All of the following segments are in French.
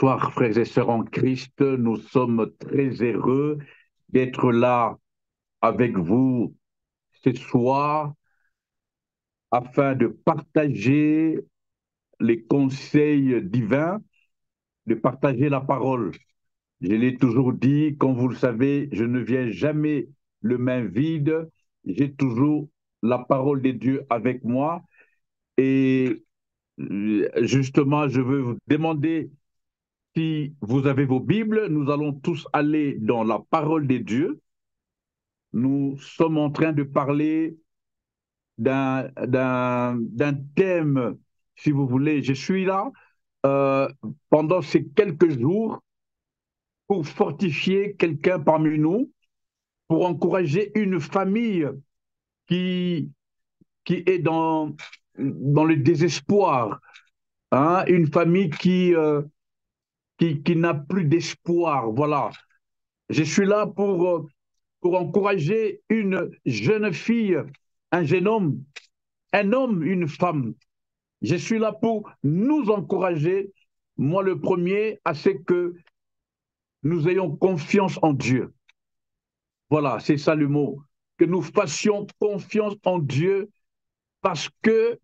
Bonsoir, frères et sœurs en Christ. Nous sommes très heureux d'être là avec vous ce soir afin de partager les conseils divins, de partager la parole. Je l'ai toujours dit, comme vous le savez, je ne viens jamais le main vide. J'ai toujours la parole de Dieu avec moi. Et justement, je veux vous demander si vous avez vos Bibles. Nous allons tous aller dans la parole de Dieu. Nous sommes en train de parler d'un thème, si vous voulez. Je suis là euh, pendant ces quelques jours pour fortifier quelqu'un parmi nous, pour encourager une famille qui, qui est dans le désespoir, hein, une famille qui n'a plus d'espoir. Voilà. Je suis là pour encourager une jeune fille, un jeune homme, un homme, une femme. Je suis là pour nous encourager, moi le premier, à ce que nous ayons confiance en Dieu. Voilà, c'est ça le mot. Que nous fassions confiance en Dieu parce que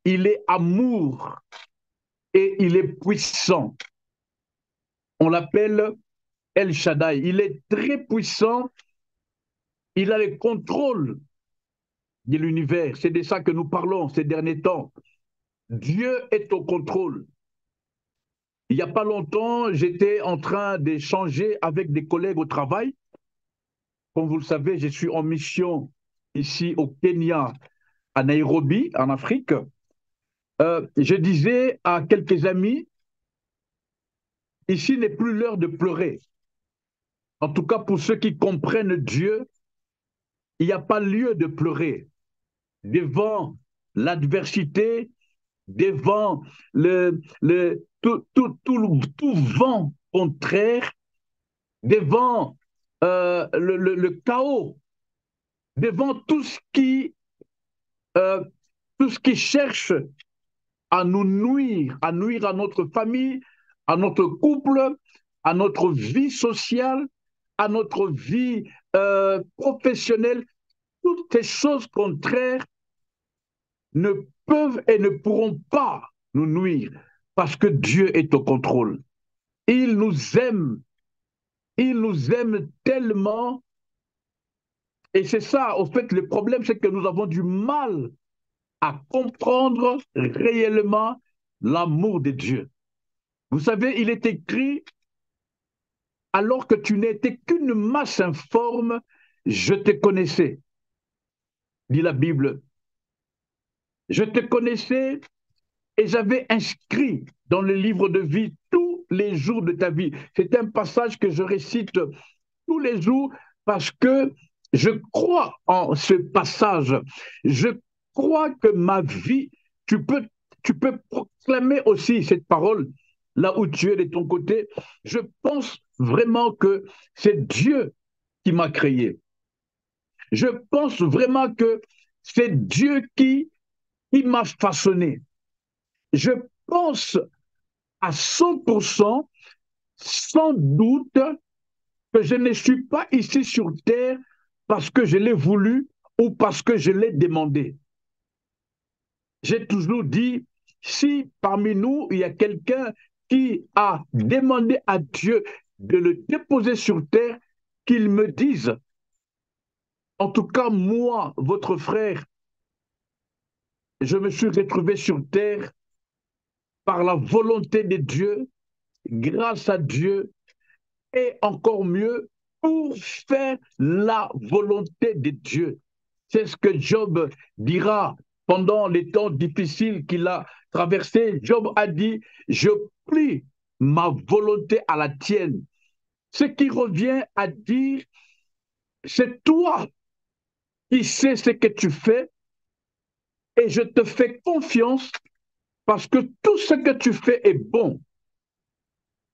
il est amour et il est puissant. On l'appelle El Shaddai. Il est très puissant. Il a le contrôle de l'univers. C'est de ça que nous parlons ces derniers temps. Dieu est au contrôle. Il n'y a pas longtemps, j'étais en train d'échanger avec des collègues au travail. Comme vous le savez, je suis en mission ici au Kenya, à Nairobi, en Afrique. Je disais à quelques amis, ici n'est plus l'heure de pleurer. En tout cas, pour ceux qui comprennent Dieu, il n'y a pas lieu de pleurer devant l'adversité, devant tout vent contraire, devant le chaos, devant euh, tout ce qui cherche à nuire à notre famille, à notre couple, à notre vie sociale, à notre vie professionnelle. Toutes ces choses contraires ne peuvent et ne pourront pas nous nuire parce que Dieu est au contrôle. Il nous aime. Il nous aime tellement. Et c'est ça, au fait, le problème, c'est que nous avons du mal à comprendre réellement l'amour de Dieu. Vous savez, il est écrit, alors que tu n'étais qu'une masse informe, je te connaissais, dit la Bible. Je te connaissais et j'avais inscrit dans le livre de vie tous les jours de ta vie. C'est un passage que je récite tous les jours parce que je crois en ce passage. Je crois que ma vie, tu peux, tu peux proclamer aussi cette parole là où tu es de ton côté. Je pense vraiment que c'est Dieu qui m'a créé. Je pense vraiment que c'est Dieu qui m'a façonné. Je pense à 100%, sans doute, que je ne suis pas ici sur terre parce que je l'ai voulu ou parce que je l'ai demandé. J'ai toujours dit, si parmi nous, il y a quelqu'un qui a demandé à Dieu de le déposer sur terre, qu'il me dise, en tout cas moi, votre frère, je me suis retrouvé sur terre par la volonté de Dieu, grâce à Dieu, et encore mieux, pour faire la volonté de Dieu. C'est ce que Job dira pendant les temps difficiles qu'il a traversés. Job a dit, je plie ma volonté à la tienne. Ce qui revient à dire, c'est toi qui sais ce que tu fais et je te fais confiance parce que tout ce que tu fais est bon.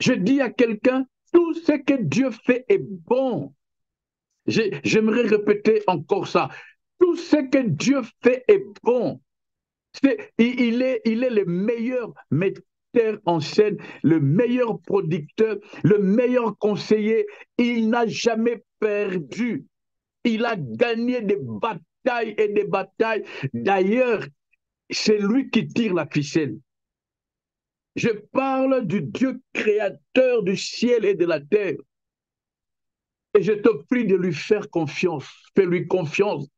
Je dis à quelqu'un, tout ce que Dieu fait est bon. J'aimerais répéter encore ça. Tout ce que Dieu fait est bon. Il est le meilleur. Mais metteur en scène, le meilleur producteur, le meilleur conseiller. Il n'a jamais perdu. Il a gagné des batailles et des batailles. D'ailleurs, c'est lui qui tire la ficelle. Je parle du Dieu créateur du ciel et de la terre. Et je te prie de lui faire confiance. Fais-lui confiance.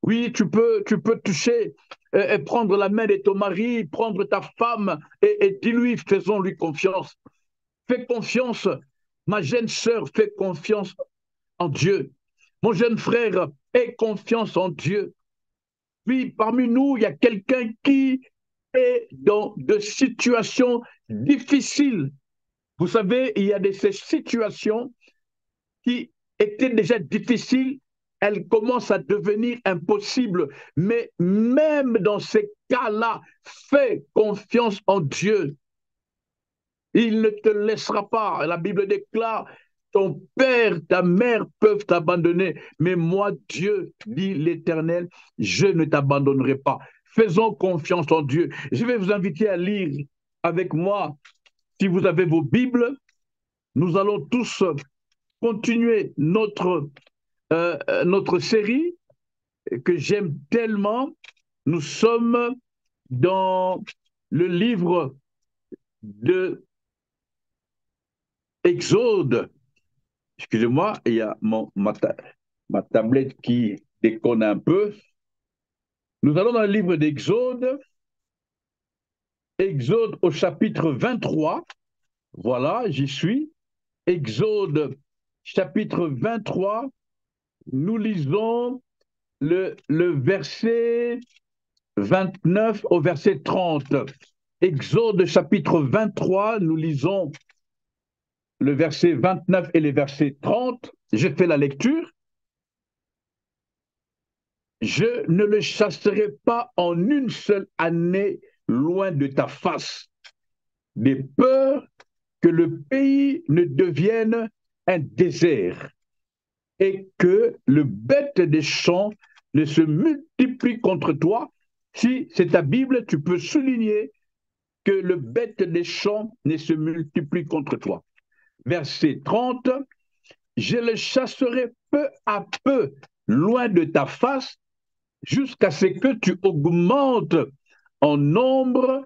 Oui, tu peux toucher et prendre la main de ton mari, prendre ta femme et dis-lui, faisons-lui confiance. Fais confiance, ma jeune sœur, fais confiance en Dieu. Mon jeune frère, aie confiance en Dieu. Oui, parmi nous, il y a quelqu'un qui est dans de situations difficiles. Vous savez, il y a de ces situations qui étaient déjà difficiles, elles commencent à devenir impossibles. Mais même dans ces cas-là, fais confiance en Dieu. Il ne te laissera pas. La Bible déclare, ton père, ta mère peuvent t'abandonner, mais moi, Dieu, dit l'Éternel, je ne t'abandonnerai pas. Faisons confiance en Dieu. Je vais vous inviter à lire avec moi, si vous avez vos Bibles, nous allons tous continuer notre série que j'aime tellement. Nous sommes dans le livre de Exode. Excusez-moi, il y a ma tablette qui déconne un peu. Nous allons dans le livre d'Exode, Exode au chapitre 23. Voilà, j'y suis. Exode chapitre 23. Nous lisons le verset 29 au verset 30. Exode chapitre 23, nous lisons le verset 29 et le verset 30. Je fais la lecture. Je ne le chasserai pas en une seule année loin de ta face, de peur que le pays ne devienne un désert et que le bête des champs ne se multiplie contre toi. Si c'est ta Bible, tu peux souligner que le bête des champs ne se multiplie contre toi. Verset 30, je le chasserai peu à peu loin de ta face jusqu'à ce que tu augmentes en nombre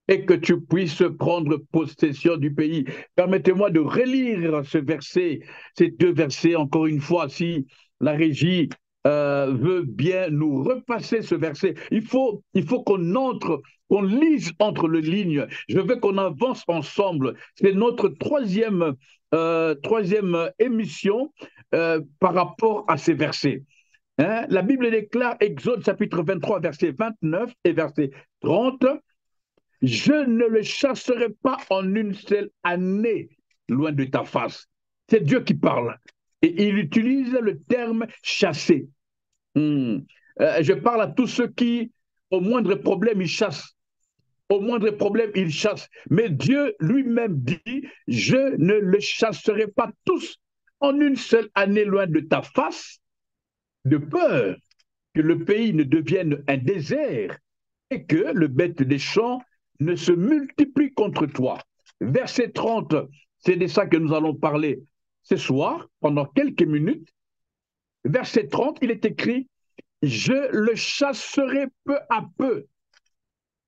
et que tu puisses prendre possession du pays. Permettez-moi de relire ce verset, ces deux versets encore une fois, si la régie veut bien nous repasser ce verset. Il faut qu'on entre, qu'on lise entre les lignes. Je veux qu'on avance ensemble. C'est notre troisième émission par rapport à ces versets. Hein? La Bible déclare, Exode chapitre 23, verset 29 et verset 30, je ne le chasserai pas en une seule année loin de ta face. C'est Dieu qui parle. Et il utilise le terme chasser. Je parle à tous ceux qui, au moindre problème, ils chassent. Au moindre problème, ils chassent. Mais Dieu lui-même dit, je ne le chasserai pas tous en une seule année loin de ta face, de peur que le pays ne devienne un désert et que le bête des champs ne se multiplie contre toi. Verset 30, c'est de ça que nous allons parler ce soir, pendant quelques minutes. Verset 30, il est écrit, je le chasserai peu à peu,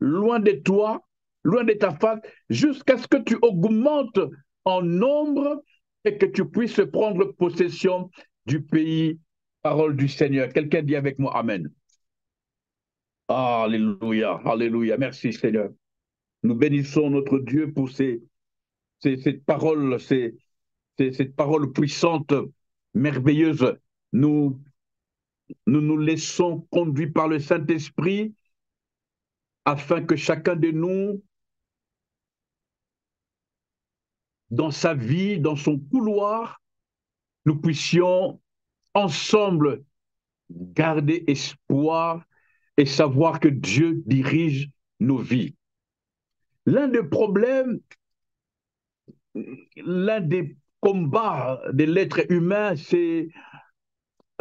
loin de toi, loin de ta face, jusqu'à ce que tu augmentes en nombre et que tu puisses prendre possession du pays. Parole du Seigneur. Quelqu'un dit avec moi Amen. Alléluia, alléluia. Merci Seigneur. Nous bénissons notre Dieu pour cette parole, cette parole puissante, merveilleuse. Nous laissons conduire par le Saint-Esprit afin que chacun de nous, dans sa vie, dans son couloir, nous puissions ensemble garder espoir et savoir que Dieu dirige nos vies. L'un des problèmes, l'un des combats de l'être humain, c'est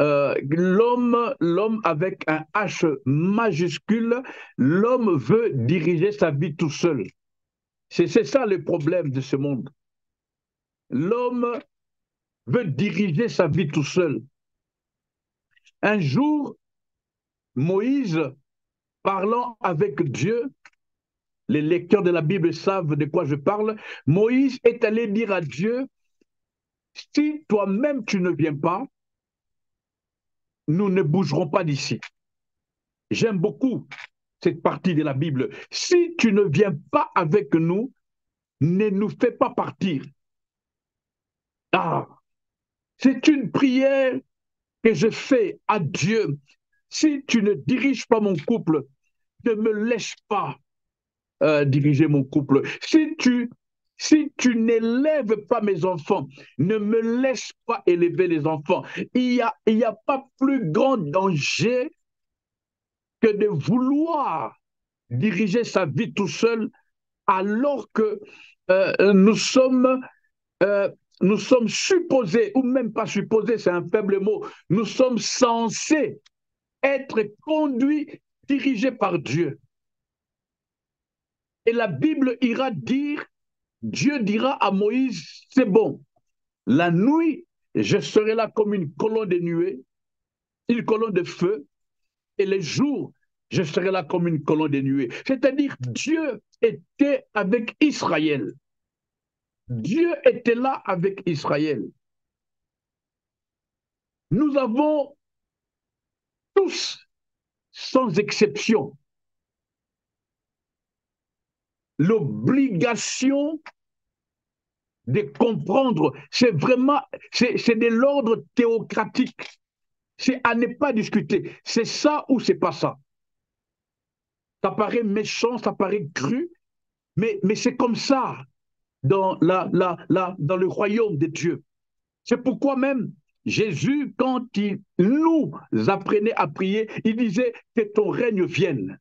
l'homme avec un H majuscule, l'homme veut diriger sa vie tout seul. C'est ça le problème de ce monde. L'homme veut diriger sa vie tout seul. Un jour, Moïse, parlant avec Dieu, les lecteurs de la Bible savent de quoi je parle, Moïse est allé dire à Dieu, si toi-même tu ne viens pas, nous ne bougerons pas d'ici. J'aime beaucoup cette partie de la Bible. Si tu ne viens pas avec nous, ne nous fais pas partir. Ah, c'est une prière que je fais à Dieu. Si tu ne diriges pas mon couple, ne me laisse pas diriger mon couple. Si tu n'élèves pas mes enfants, ne me laisse pas élever les enfants. Il y a pas plus grand danger que de vouloir diriger sa vie tout seul alors que nous sommes euh, nous sommes supposés, ou même pas supposés, c'est un faible mot, nous sommes censés être conduits, dirigés par Dieu. Et la Bible ira dire, Dieu dira à Moïse, c'est bon, la nuit, je serai là comme une colonne de nuée, une colonne de feu, et les jours, je serai là comme une colonne de nuée. C'est-à-dire, Dieu était avec Israël. Dieu était là avec Israël. Nous avons tous, sans exception, l'obligation de comprendre. C'est vraiment, c'est de l'ordre théocratique. C'est à ne pas discuter. C'est ça ou c'est pas ça. Ça paraît méchant, ça paraît cru, mais c'est comme ça dans, dans le royaume de Dieu. C'est pourquoi même Jésus, quand il nous apprenait à prier, il disait que ton règne vienne,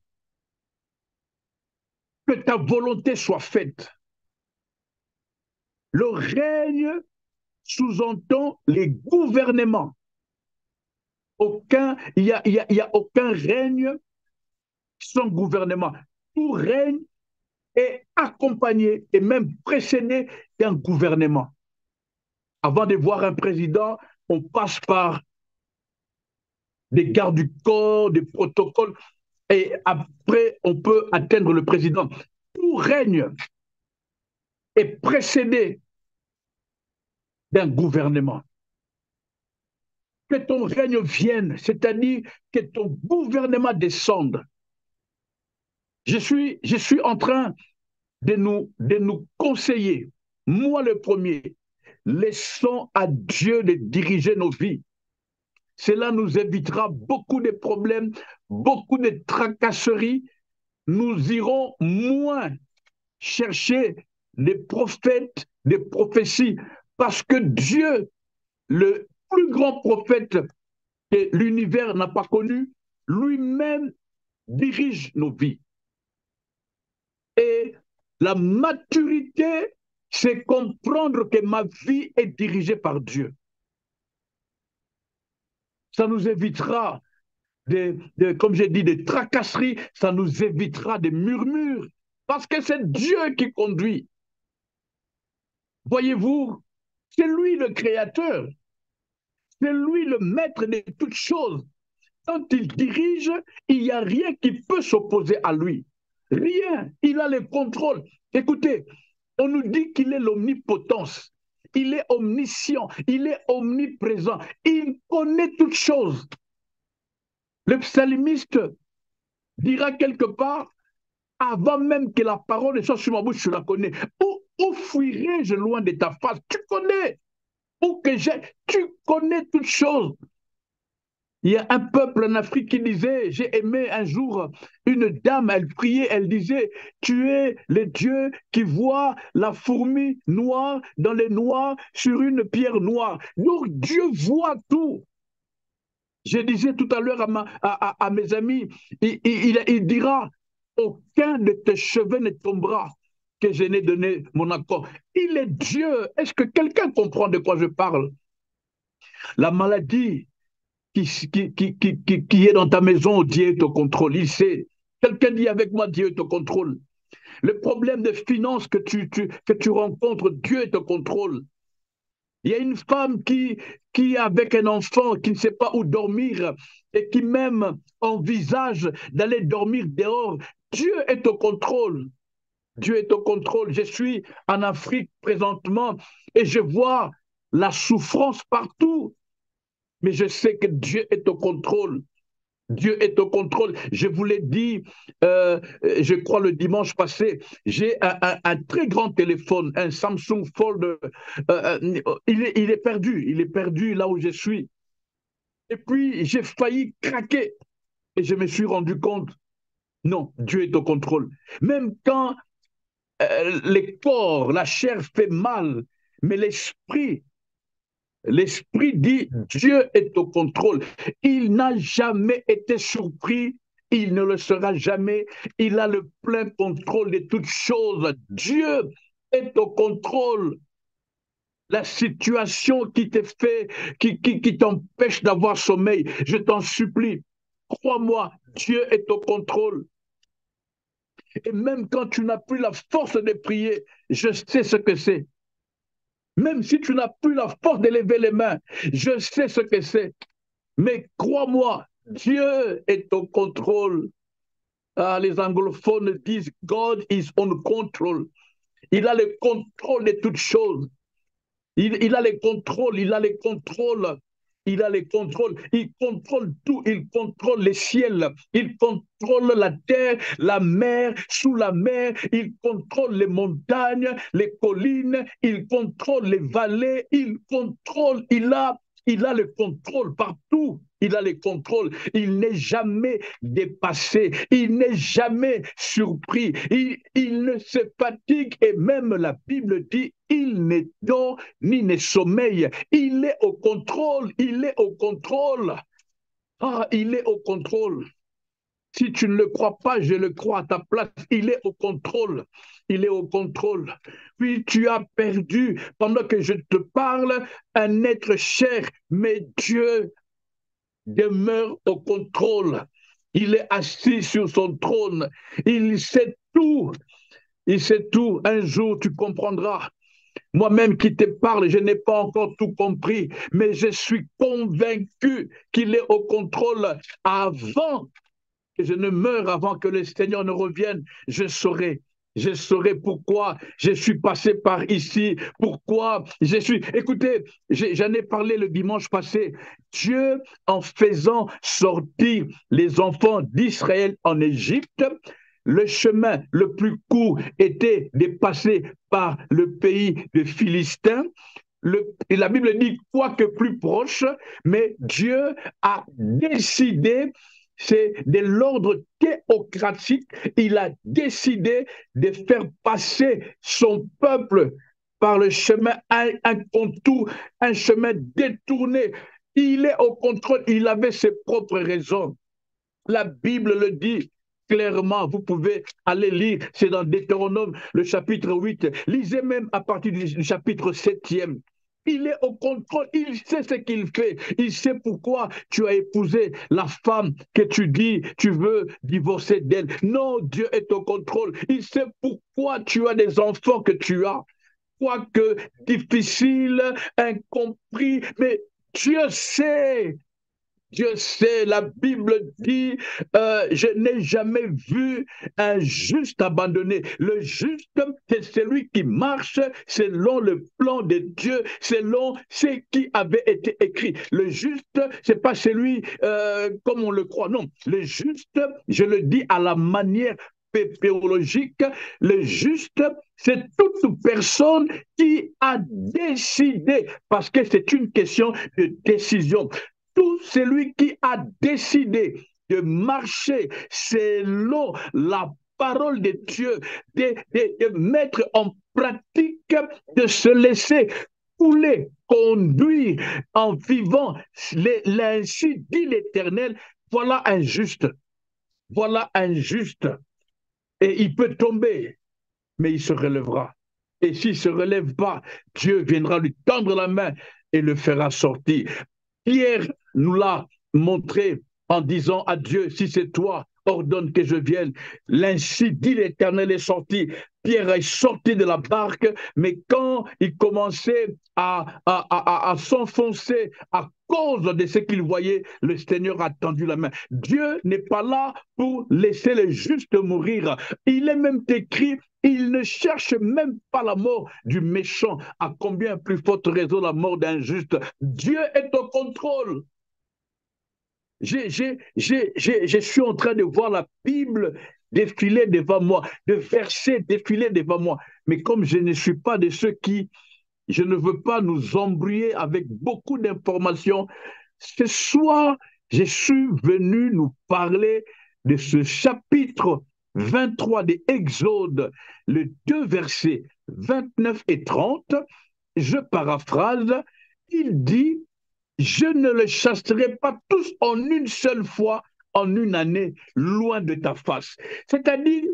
que ta volonté soit faite. Le règne sous-entend les gouvernements. Il y a aucun règne sans gouvernement. Tout règne est accompagné et même précédé d'un gouvernement. Avant de voir un président, on passe par des gardes du corps, des protocoles, et après, on peut atteindre le président. Tout règne est précédé d'un gouvernement. Que ton règne vienne, c'est-à-dire que ton gouvernement descende. Je suis en train de nous conseiller, moi le premier, laissons à Dieu de diriger nos vies. Cela nous évitera beaucoup de problèmes, beaucoup de tracasseries. Nous irons moins chercher des prophètes, des prophéties, parce que Dieu, le plus grand prophète que l'univers n'a pas connu, lui-même dirige nos vies. Et la maturité, c'est comprendre que ma vie est dirigée par Dieu. Ça nous évitera, comme j'ai dit, des tracasseries, ça nous évitera des murmures, parce que c'est Dieu qui conduit. Voyez-vous, c'est lui le créateur, c'est lui le maître de toutes choses. Quand il dirige, il n'y a rien qui peut s'opposer à lui. Rien. Il a le contrôle. Écoutez, on nous dit qu'il est l'omnipotence. Il est omniscient. Il est omniprésent. Il connaît toutes choses. Le psalmiste dira quelque part, avant même que la parole soit sur ma bouche, je la connais. Où fuirai-je loin de ta face? Tu connais. Où que j'ai, tu connais toutes choses. Il y a un peuple en Afrique qui disait, j'ai aimé un jour une dame, elle priait, elle disait, tu es le Dieu qui voit la fourmi noire dans les noirs sur une pierre noire. Donc Dieu voit tout. Je disais tout à l'heure à mes amis, il dira, aucun de tes cheveux ne tombera que je n'ai donné mon accord. Il est Dieu. Est-ce que quelqu'un comprend de quoi je parle? La maladie, qui est dans ta maison, Dieu te contrôle. Il sait. Quelqu'un dit avec moi, Dieu te contrôle. Le problème de finances que tu rencontres, Dieu te contrôle. Il y a une femme avec un enfant, qui ne sait pas où dormir et qui même envisage d'aller dormir dehors. Dieu est au contrôle. Dieu est au contrôle. Je suis en Afrique présentement et je vois la souffrance partout. Mais je sais que Dieu est au contrôle. Dieu est au contrôle. Je vous l'ai dit, je crois le dimanche passé, j'ai un très grand téléphone, un Samsung Fold. Il est perdu. Il est perdu là où je suis. Et puis, j'ai failli craquer. Et je me suis rendu compte, non, Dieu est au contrôle. Même quand les corps, la chair fait mal, mais l'esprit dit, Dieu est au contrôle. Il n'a jamais été surpris, il ne le sera jamais. Il a le plein contrôle de toutes choses. Dieu est au contrôle. La situation qui te fait, qui t'empêche d'avoir sommeil, je t'en supplie, crois-moi, Dieu est au contrôle. Et même quand tu n'as plus la force de prier, je sais ce que c'est. Même si tu n'as plus la force de lever les mains, je sais ce que c'est. Mais crois-moi, Dieu est au contrôle. Ah, les anglophones disent God is on control. Il a le contrôle de toutes choses. Il a les contrôles, il a les contrôles. Il a les contrôles, il contrôle tout, il contrôle les ciels, il contrôle la terre, la mer, sous la mer, il contrôle les montagnes, les collines, il contrôle les vallées, il contrôle, il a le contrôle partout. Il a le contrôle. Il n'est jamais dépassé. Il n'est jamais surpris. Il ne se fatigue et même la Bible dit, il ne dort ni ne sommeille. Il est au contrôle. Il est au contrôle. Ah, il est au contrôle. Si tu ne le crois pas, je le crois à ta place. Il est au contrôle. Il est au contrôle. Puis tu as perdu, pendant que je te parle, un être cher, mais Dieu demeure au contrôle. Il est assis sur son trône. Il sait tout. Il sait tout. Un jour, tu comprendras. Moi-même qui te parle, je n'ai pas encore tout compris, mais je suis convaincu qu'il est au contrôle. Avant que je ne meure, avant que le Seigneur ne revienne, je saurai. Je saurai pourquoi je suis passé par ici, pourquoi je suis... Écoutez, j'en ai parlé le dimanche passé. Dieu, en faisant sortir les enfants d'Israël en Égypte, le chemin le plus court était de passer par le pays des Philistins. Et la Bible dit, quoique plus proche, mais Dieu a décidé, c'est de l'ordre théocratique, il a décidé de faire passer son peuple par le chemin, un contour, un chemin détourné. Il est au contrôle, il avait ses propres raisons. La Bible le dit clairement, vous pouvez aller lire, c'est dans Deutéronome, le chapitre 8. Lisez même à partir du chapitre 7e. Il est au contrôle, il sait ce qu'il fait, il sait pourquoi tu as épousé la femme que tu dis, tu veux divorcer d'elle. Non, Dieu est au contrôle, il sait pourquoi tu as des enfants que tu as. Quoique difficile, incompris, mais Dieu sait. Dieu sait, la Bible dit, je n'ai jamais vu un juste abandonné. Le juste, c'est celui qui marche selon le plan de Dieu, selon ce qui avait été écrit. Le juste, c'est pas celui comme on le croit, non. Le juste, je le dis à la manière théologique, le juste, c'est toute personne qui a décidé, parce que c'est une question de décision. Tout celui qui a décidé de marcher selon la parole de Dieu, de mettre en pratique, de se laisser couler, conduire en vivant, ainsi dit l'Éternel, voilà un juste, voilà un juste. Et il peut tomber, mais il se relèvera. Et s'il ne se relève pas, Dieu viendra lui tendre la main et le fera sortir. Pierre nous l'a montré en disant à Dieu, si c'est toi, ordonne que je vienne. L'ainsi dit l'Éternel est sorti. Pierre est sorti de la barque, mais quand il commençait à s'enfoncer à cause de ce qu'il voyait, le Seigneur a tendu la main. Dieu n'est pas là pour laisser les justes mourir. Il est même écrit, il ne cherche même pas la mort du méchant. À combien plus forte raison la mort d'un juste? Dieu est au contrôle. Je suis en train de voir la Bible défiler devant moi, de versets défiler devant moi. Mais comme je ne suis pas de ceux qui, je ne veux pas nous embrouiller avec beaucoup d'informations, ce soir, je suis venu nous parler de ce chapitre 23 de Exode, les deux versets 29 et 30. Je paraphrase, il dit, je ne les chasserai pas tous en une seule fois, en une année, loin de ta face. C'est-à-dire,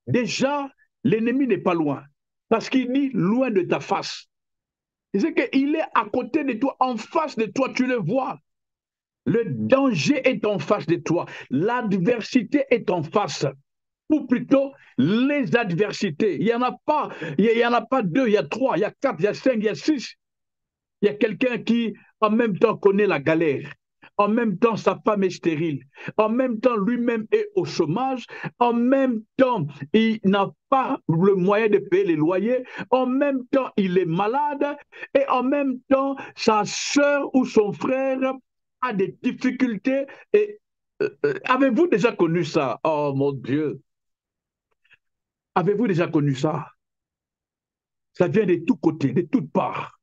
déjà, l'ennemi n'est pas loin, parce qu'il dit loin de ta face. C'est qu'il est à côté de toi, en face de toi, tu le vois. Le danger est en face de toi, l'adversité est en face, ou plutôt les adversités. Il n'y en a pas, il y en a pas deux, il y a trois, il y a quatre, il y a cinq, il y a six. Il y a quelqu'un qui, en même temps, connaît la galère. En même temps, sa femme est stérile. En même temps, lui-même est au chômage. En même temps, il n'a pas le moyen de payer les loyers. En même temps, il est malade. Et en même temps, sa soeur ou son frère a des difficultés. Et avez-vous déjà connu ça? Oh mon Dieu. Avez-vous déjà connu ça? Ça vient de tous côtés, de toutes parts.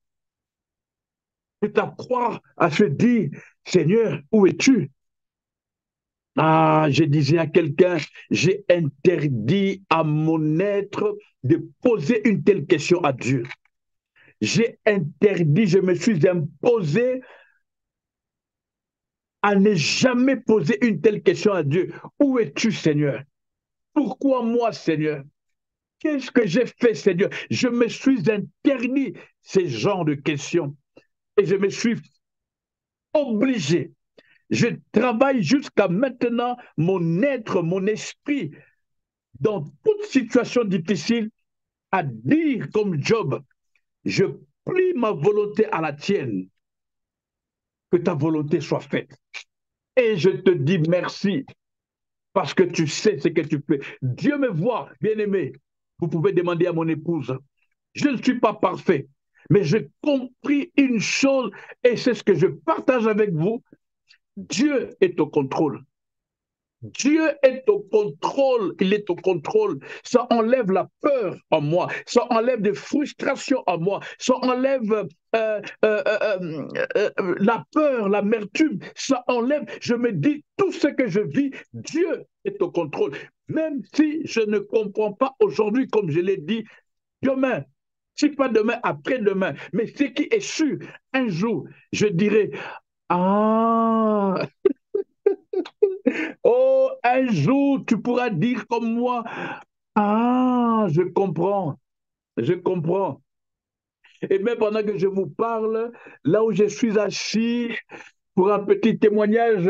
C'est à croire, à se dire, Seigneur, où es-tu? Ah, je disais à quelqu'un, j'ai interdit à mon être de poser une telle question à Dieu. J'ai interdit, je me suis imposé à ne jamais poser une telle question à Dieu. Où es-tu, Seigneur? Pourquoi moi, Seigneur? Qu'est-ce que j'ai fait, Seigneur? Je me suis interdit ces genres de questions et je me suis obligé. Je travaille jusqu'à maintenant mon être, mon esprit, dans toute situation difficile, à dire comme Job, je plie ma volonté à la tienne, que ta volonté soit faite. Et je te dis merci, parce que tu sais ce que tu fais. Dieu me voit, bien-aimé. Vous pouvez demander à mon épouse, je ne suis pas parfait, mais j'ai compris une chose, et c'est ce que je partage avec vous, Dieu est au contrôle. Dieu est au contrôle, il est au contrôle. Ça enlève la peur en moi, ça enlève des frustrations en moi, ça enlève la peur, l'amertume, ça enlève, je me dis, tout ce que je vis, Dieu est au contrôle. Même si je ne comprends pas aujourd'hui, comme je l'ai dit, demain, si pas demain, après-demain, mais ce qui est sûr, un jour, je dirai, ah, oh, un jour, tu pourras dire comme moi, ah, je comprends, je comprends. Et même pendant que je vous parle, là où je suis assis, pour un petit témoignage,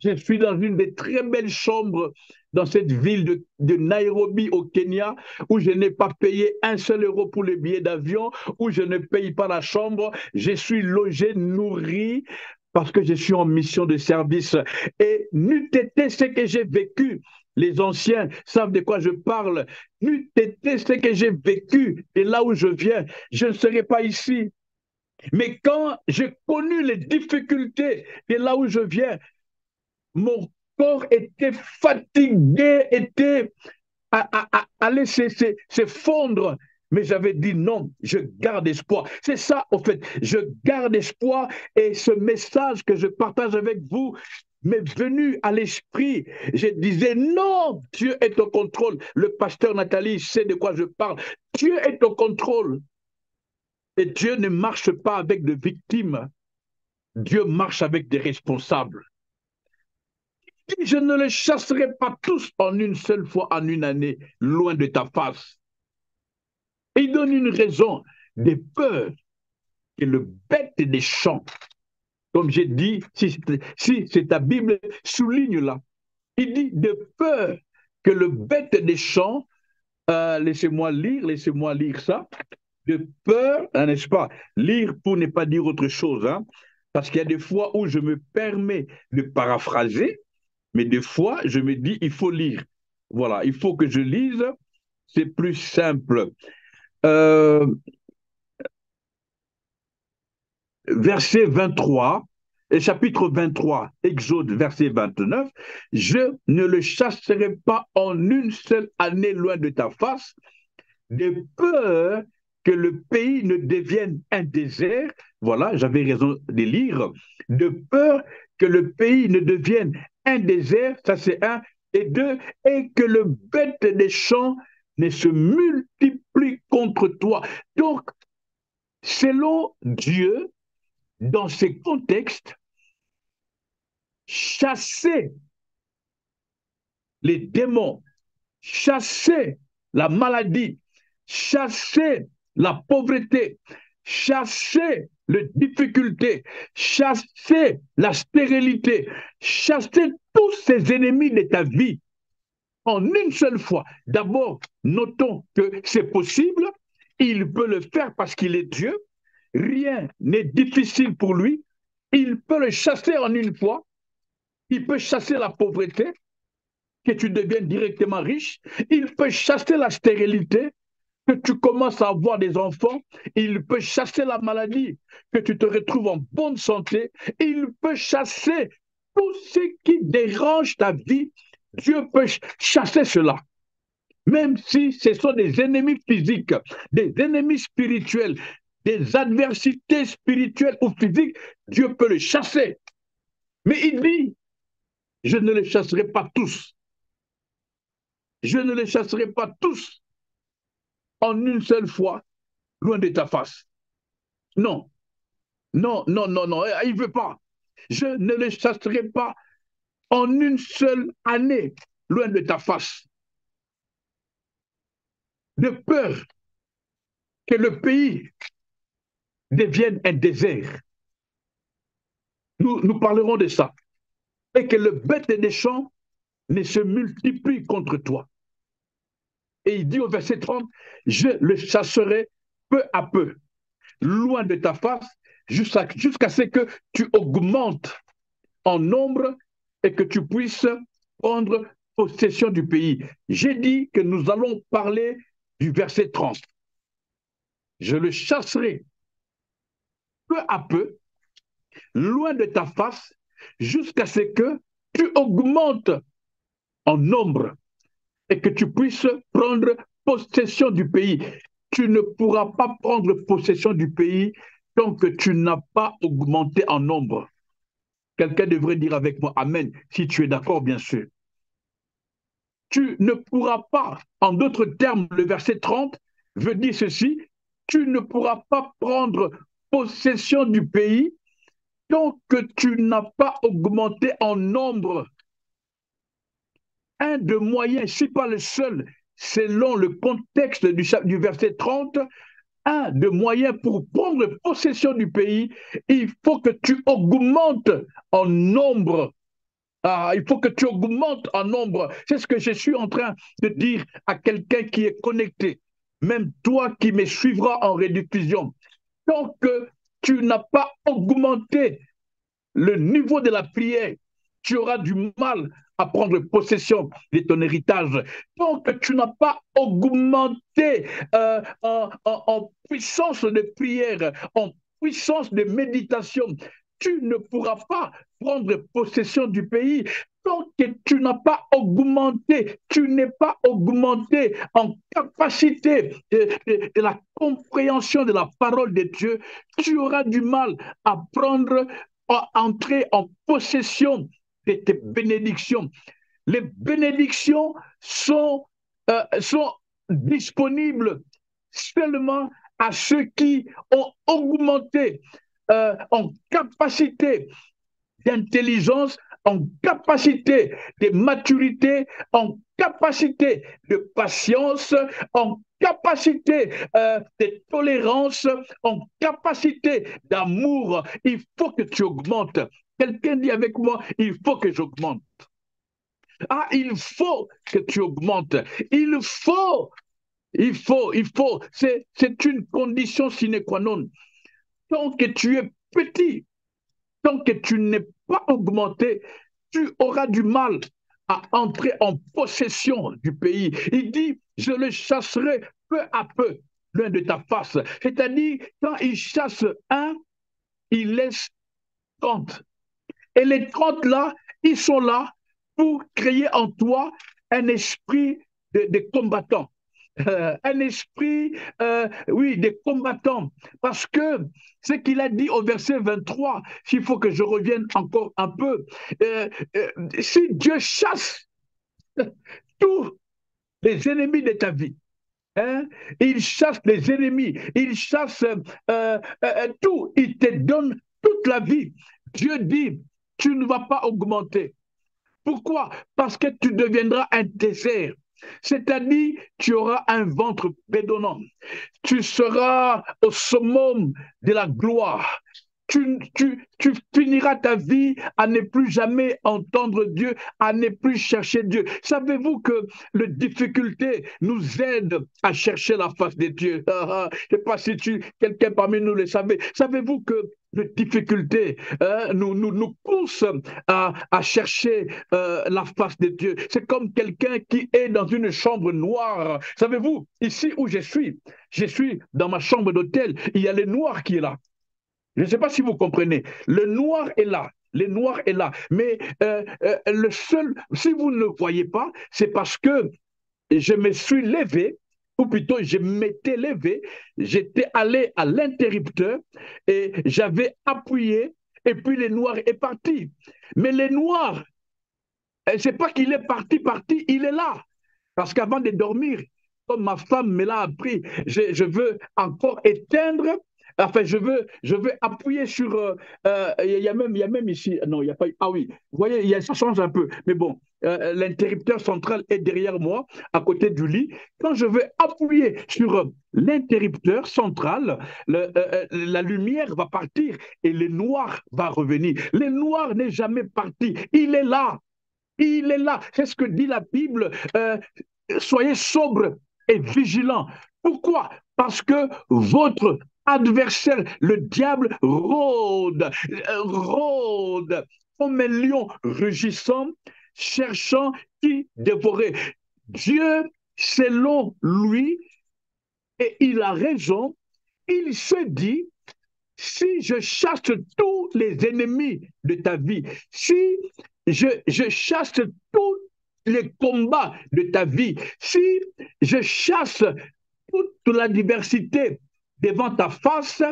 je suis dans une des très belles chambres dans cette ville de Nairobi au Kenya, où je n'ai pas payé un seul euro pour le billet d'avion, où je ne paye pas la chambre, je suis logé, nourri, parce que je suis en mission de service. Et n'eût été ce que j'ai vécu, les anciens savent de quoi je parle, n'eût été ce que j'ai vécu, et là où je viens, je ne serais pas ici. Mais quand j'ai connu les difficultés de là où je viens, mon corps était fatigué, était allait se fondre. Mais j'avais dit non, je garde espoir. C'est ça, en fait, je garde espoir et ce message que je partage avec vous m'est venu à l'esprit. Je disais non, Dieu est au contrôle. Le pasteur Nathalie sait de quoi je parle. Dieu est au contrôle. Et Dieu ne marche pas avec des victimes. Dieu marche avec des responsables. Je ne les chasserai pas tous en une seule fois, en une année, loin de ta face. Et il donne une raison des peurs que le bête des champs, comme j'ai dit, si c'est ta Bible, souligne-la. Il dit de peur que le bête des champs, laissez-moi lire ça, de peur, hein, n'est-ce pas? Lire pour ne pas dire autre chose, hein, parce qu'il y a des fois où je me permets de paraphraser, mais des fois je me dis, il faut lire. Voilà, il faut que je lise, c'est plus simple. Euh, Verset 23, et chapitre 23, Exode, verset 29, je ne le chasserai pas en une seule année loin de ta face, de peur que le pays ne devienne un désert. Voilà, j'avais raison de lire. De peur que le pays ne devienne un désert, ça c'est un. Et deux, et que le bête des champs ne se multiplie contre toi. Donc, selon Dieu, dans ces contextes, chasser les démons, chasser la maladie, chasser la pauvreté, chasser les difficultés, chasser la stérilité, chasser tous ces ennemis de ta vie en une seule fois. D'abord, notons que c'est possible, il peut le faire parce qu'il est Dieu, rien n'est difficile pour lui, il peut le chasser en une fois, il peut chasser la pauvreté, que tu deviennes directement riche. Il peut chasser la stérilité, que tu commences à avoir des enfants. Il peut chasser la maladie, que tu te retrouves en bonne santé. Il peut chasser tout ce qui dérange ta vie. Dieu peut chasser cela. Même si ce sont des ennemis physiques, des ennemis spirituels, des adversités spirituelles ou physiques, Dieu peut les chasser. Mais il dit, je ne les chasserai pas tous. Je ne les chasserai pas tous en une seule fois, loin de ta face. Non, non, non, non, non, il ne veut pas. Je ne les chasserai pas en une seule année, loin de ta face. De peur que le pays devienne un désert. Nous parlerons de ça. Et que le bête des champs ne se multiplie contre toi. Et il dit au verset 30, je le chasserai peu à peu, loin de ta face, jusqu'à ce que tu augmentes en nombre et que tu puisses prendre possession du pays. J'ai dit que nous allons parler du verset 30. Je le chasserai peu à peu, loin de ta face, jusqu'à ce que tu augmentes en nombre et que tu puisses prendre possession du pays. Tu ne pourras pas prendre possession du pays tant que tu n'as pas augmenté en nombre. Quelqu'un devrait dire avec moi Amen, si tu es d'accord, bien sûr. Tu ne pourras pas, en d'autres termes, le verset 30 veut dire ceci, tu ne pourras pas prendre possession du pays tant que tu n'as pas augmenté en nombre. Un de moyens, je ne suis pas le seul, selon le contexte du verset 30, un de moyens pour prendre possession du pays, il faut que tu augmentes en nombre. Ah, il faut que tu augmentes en nombre. C'est ce que je suis en train de dire à quelqu'un qui est connecté. Même toi qui me suivras en rediffusion. Tant que tu n'as pas augmenté le niveau de la prière, tu auras du mal à prendre possession de ton héritage. Tant que tu n'as pas augmenté en puissance de prière, en puissance de méditation, tu ne pourras pas prendre possession du pays. Tant que tu n'as pas augmenté, tu n'es pas augmenté en capacité de la compréhension de la parole de Dieu, tu auras du mal à prendre entrer en possession de tes bénédictions. Les bénédictions sont disponibles seulement à ceux qui ont augmenté en capacité d'intelligence, en capacité de maturité, en capacité de patience, en capacité de tolérance, en capacité d'amour. Il faut que tu augmentes. Quelqu'un dit avec moi, il faut que j'augmente. Ah, il faut que tu augmentes. Il faut, il faut. C'est une condition sine qua non. Tant que tu es petit, tant que tu n'es pas augmenté, tu auras du mal à entrer en possession du pays. Il dit, je le chasserai peu à peu loin de ta face. C'est-à-dire, quand il chasse un, il laisse 30. Et les 30 là, ils sont là pour créer en toi un esprit de combattant. Un esprit, oui, des combattants. Parce que ce qu'il a dit au verset 23, s'il faut que je revienne encore un peu, euh, euh, si Dieu chasse tous les ennemis de ta vie, hein, il chasse les ennemis, il chasse tout, il te donne toute la vie. Dieu dit, tu ne vas pas augmenter. Pourquoi? Parce que tu deviendras un désert. C'est-à-dire, tu auras un ventre bédonnant. Tu seras au summum de la gloire. Tu finiras ta vie à ne plus jamais entendre Dieu, à ne plus chercher Dieu. Savez-vous que les difficultés nous aident à chercher la face de Dieu? Je ne sais pas si quelqu'un parmi nous le savait. Savez-vous que les difficultés nous poussent à chercher la face de Dieu? C'est comme quelqu'un qui est dans une chambre noire. Savez-vous, ici où je suis dans ma chambre d'hôtel, il y a le noir qui est là. Je ne sais pas si vous comprenez. Le noir est là. Le noir est là. Mais le seul, si vous ne le voyez pas, c'est parce que je me suis levé, ou plutôt je m'étais levé, j'étais allé à l'interrupteur et j'avais appuyé, et puis le noir est parti. Mais le noir, c'est pas qu'il est parti, il est là. Parce qu'avant de dormir, comme ma femme me l'a appris, je veux encore éteindre. Enfin, je veux appuyer sur. Il y a même ici. Non, il n'y a pas. Ah oui, vous voyez, ça change un peu. Mais bon, l'interrupteur central est derrière moi, à côté du lit. Quand je veux appuyer sur l'interrupteur central, la lumière va partir et le noir va revenir. Le noir n'est jamais parti. Il est là. Il est là. C'est ce que dit la Bible. Soyez sobres et vigilants. Pourquoi? Parce que votre adversaire, le diable, rôde comme un lion rugissant, cherchant qui dévorer. Dieu, selon lui, et il a raison, il se dit, si je chasse tous les ennemis de ta vie, si je chasse tous les combats de ta vie, si je chasse toute la diversité devant ta face,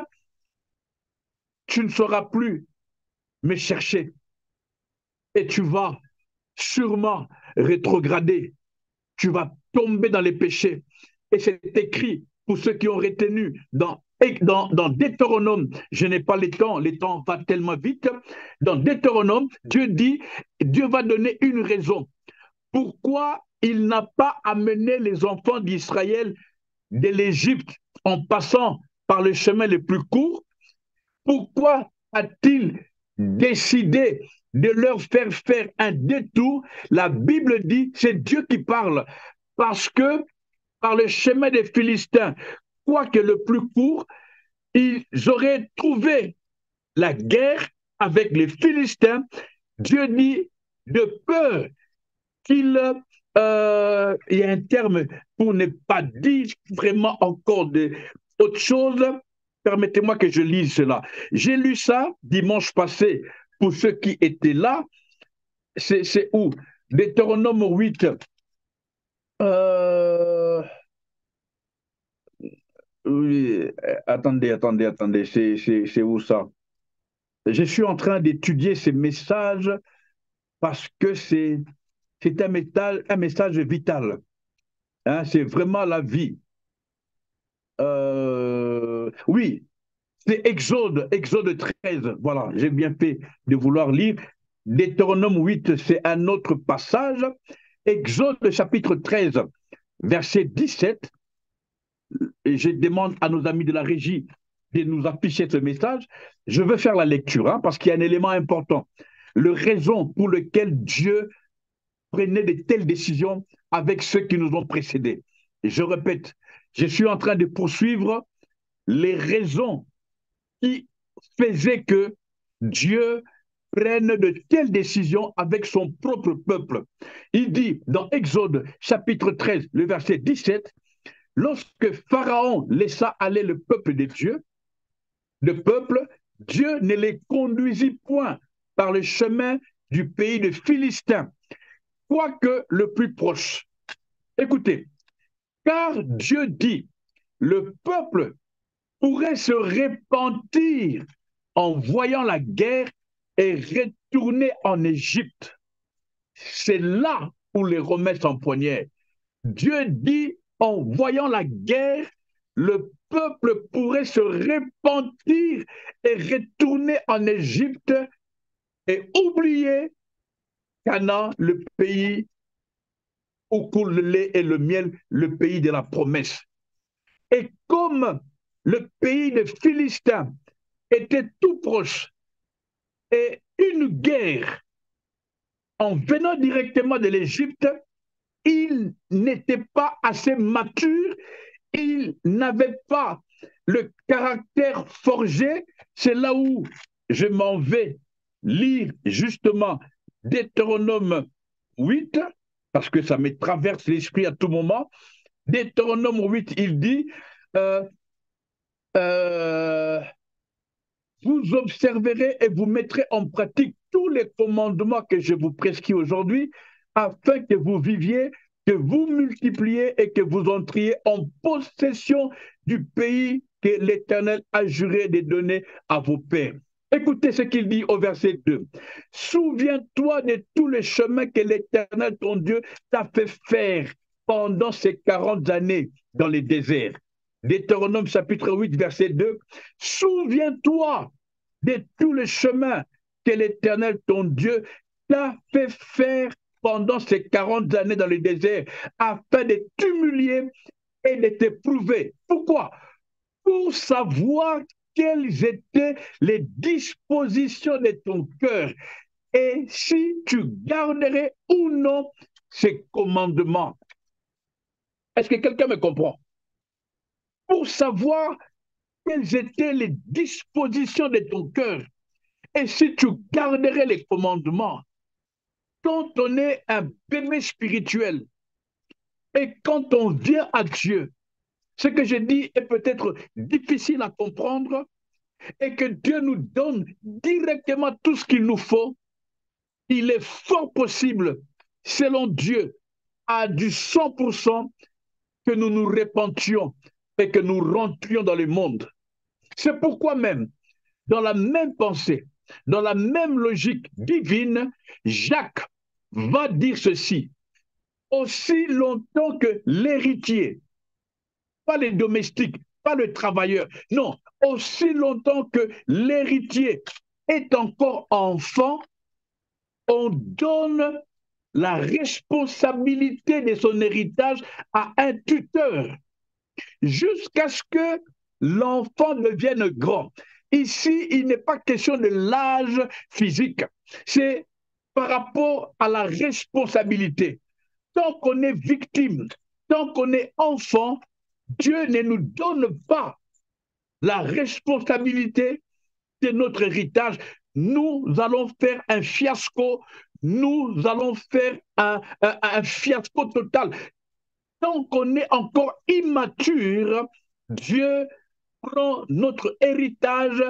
tu ne sauras plus me chercher et tu vas sûrement rétrograder, tu vas tomber dans les péchés. Et c'est écrit pour ceux qui ont retenu dans Deutéronome, je n'ai pas le temps va tellement vite. Dans Deutéronome, Dieu dit, Dieu va donner une raison. Pourquoi il n'a pas amené les enfants d'Israël de l'Égypte en passant par le chemin le plus court? Pourquoi a-t-il décidé de leur faire un détour? La Bible dit, c'est Dieu qui parle, parce que par le chemin des Philistins, quoique le plus court, ils auraient trouvé la guerre avec les Philistins. Dieu dit de peur qu'il il y a un terme pour ne pas dire vraiment encore autre chose. Permettez-moi que je lise cela. J'ai lu ça dimanche passé pour ceux qui étaient là. C'est où? Deutéronome 8. Euh, oui, attendez. C'est où ça? Je suis en train d'étudier ces messages parce que c'est un message vital. Hein, c'est vraiment la vie. Oui, c'est Exode 13. Voilà, j'ai bien fait de vouloir lire. Deutéronome 8, c'est un autre passage. Exode chapitre 13, verset 17. Et je demande à nos amis de la régie de nous afficher ce message. Je veux faire la lecture, hein, parce qu'il y a un élément important. Le raison pour lequel Dieu prenait de telles décisions avec ceux qui nous ont précédés. Et je répète, je suis en train de poursuivre les raisons qui faisaient que Dieu prenne de telles décisions avec son propre peuple. Il dit dans Exode chapitre 13, le verset 17, lorsque Pharaon laissa aller le peuple de Dieu, Dieu ne les conduisit point par le chemin du pays de Philistins, quoique le plus proche. Écoutez, car Dieu dit, le peuple pourrait se repentir en voyant la guerre et retourner en Égypte. C'est là où les Romains s'empoignaient. Dieu dit, en voyant la guerre, le peuple pourrait se repentir et retourner en Égypte et oublier Canaan, le pays où coule le lait et le miel, le pays de la promesse. Et comme le pays des Philistins était tout proche et une guerre, en venant directement de l'Égypte, il n'était pas assez mature, il n'avait pas le caractère forgé. C'est là où je m'en vais lire justement Deutéronome 8, parce que ça me traverse l'esprit à tout moment. Deutéronome 8, il dit, euh, euh, vous observerez et vous mettrez en pratique tous les commandements que je vous prescris aujourd'hui, afin que vous viviez, que vous multipliez et que vous entriez en possession du pays que l'Éternel a juré de donner à vos pères. Écoutez ce qu'il dit au verset 2. Souviens-toi de tous les chemins que l'Éternel, ton Dieu, t'a fait faire pendant ces 40 années dans les déserts. Deutéronome chapitre 8, verset 2. Souviens-toi de tous les chemins que l'Éternel, ton Dieu, t'a fait faire pendant ces 40 années dans le désert, afin de t'humilier et de t'éprouver. Pourquoi? Pour savoir quelles étaient les dispositions de ton cœur et si tu garderais ou non ces commandements. Est-ce que quelqu'un me comprend? Pour savoir quelles étaient les dispositions de ton cœur et si tu garderais les commandements. Quand on est un bébé spirituel et quand on vient à Dieu, ce que je dis est peut-être difficile à comprendre et que Dieu nous donne directement tout ce qu'il nous faut, il est fort possible, selon Dieu, à du 100% que nous nous repentions et que nous rentrions dans le monde. C'est pourquoi même, dans la même pensée, dans la même logique divine, Jacques va dire ceci. Aussi longtemps que l'héritier, pas les domestiques, pas le travailleur, non, aussi longtemps que l'héritier est encore enfant, on donne la responsabilité de son héritage à un tuteur jusqu'à ce que l'enfant devienne grand. Ici, il n'est pas question de l'âge physique, c'est par rapport à la responsabilité. Tant qu'on est victime, tant qu'on est enfant, Dieu ne nous donne pas la responsabilité de notre héritage. Nous allons faire un fiasco, nous allons faire un fiasco total. Tant qu'on est encore immature, Dieu prend notre héritage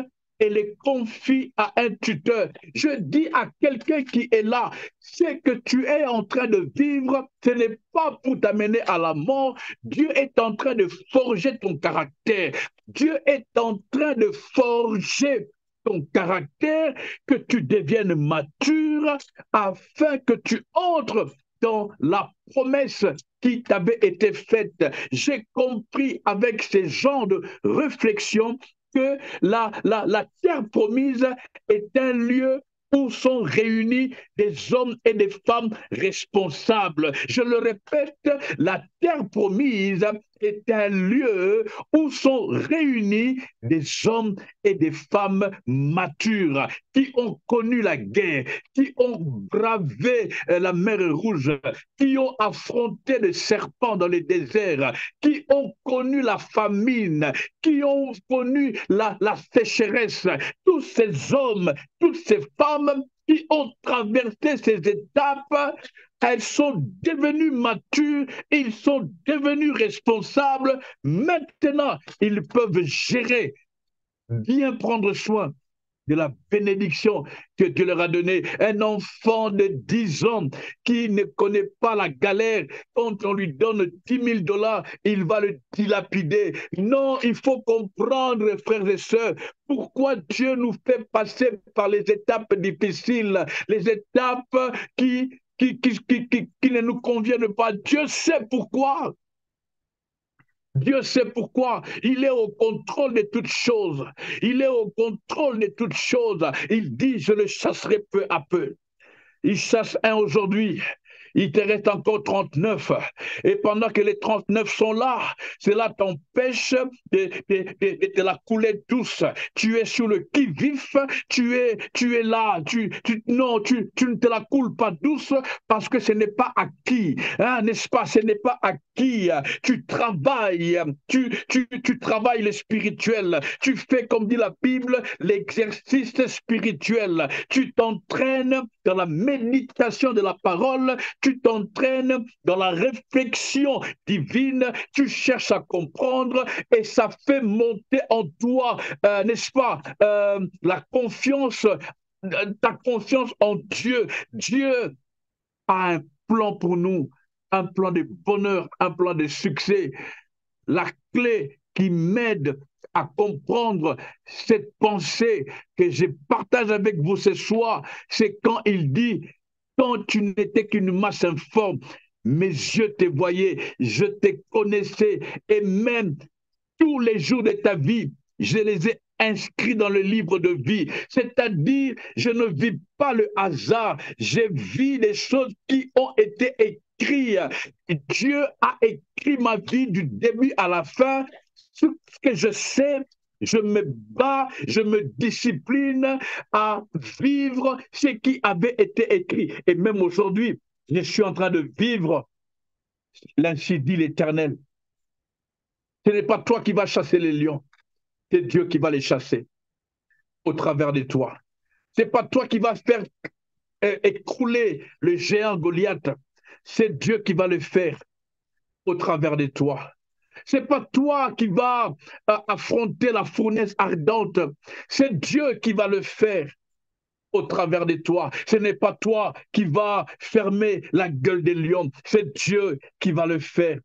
et les confie à un tuteur. Je dis à quelqu'un qui est là, ce que tu es en train de vivre, ce n'est pas pour t'amener à la mort. Dieu est en train de forger ton caractère. Dieu est en train de forger ton caractère, que tu deviennes mature, afin que tu entres dans la promesse qui t'avait été faite. J'ai compris avec ces genres de réflexion que la terre promise est un lieu où sont réunis des hommes et des femmes responsables. Je le répète, la terre promise est un lieu où sont réunis des hommes et des femmes matures qui ont connu la guerre, qui ont bravé la mer Rouge, qui ont affronté les serpents dans les déserts, qui ont connu la famine, qui ont connu la sécheresse. Tous ces hommes, toutes ces femmes qui ont traversé ces étapes, elles sont devenues matures, ils sont devenus responsables. Maintenant, ils peuvent gérer, bien prendre soin de la bénédiction que Dieu leur a donnée. Un enfant de 10 ans qui ne connaît pas la galère, quand on lui donne 10 000 $, il va le dilapider. Non, il faut comprendre, frères et sœurs, pourquoi Dieu nous fait passer par les étapes difficiles, les étapes qui ne nous conviennent pas. Dieu sait pourquoi. Dieu sait pourquoi. Il est au contrôle de toutes choses. Il est au contrôle de toutes choses. Il dit, je le chasserai peu à peu. Il chasse un aujourd'hui. Il te reste encore 39. Et pendant que les 39 sont là, cela t'empêche de te la couler douce. Tu es sur le qui-vif, tu es là. Non, tu ne te la coules pas douce parce que ce n'est pas acquis. Hein, n'est-ce pas? Ce n'est pas acquis. Tu travailles, tu travailles le spirituel. Tu fais, comme dit la Bible, l'exercice spirituel. Tu t'entraînes dans la méditation de la parole, tu t'entraînes dans la réflexion divine, tu cherches à comprendre et ça fait monter en toi, n'est-ce pas, la confiance, ta confiance en Dieu. Dieu a un plan pour nous, un plan de bonheur, un plan de succès. La clé qui m'aide à comprendre cette pensée que je partage avec vous ce soir, c'est quand il dit, quand tu n'étais qu'une masse informe, mes yeux te voyaient, je te connaissais, et même tous les jours de ta vie, je les ai inscrits dans le livre de vie. C'est-à-dire, je ne vis pas le hasard, je vis les choses qui ont été écrites. Dieu a écrit ma vie du début à la fin. Ce que je sais, je me bats, je me discipline à vivre ce qui avait été écrit. Et même aujourd'hui, je suis en train de vivre l'ainsi dit l'Éternel. Ce n'est pas toi qui vas chasser les lions, c'est Dieu qui va les chasser au travers de toi. Ce n'est pas toi qui vas faire écrouler le géant Goliath, c'est Dieu qui va le faire au travers de toi. Ce n'est pas toi qui vas affronter la fournaise ardente, c'est Dieu qui va le faire au travers de toi. Ce n'est pas toi qui vas fermer la gueule des lions, c'est Dieu qui va le faire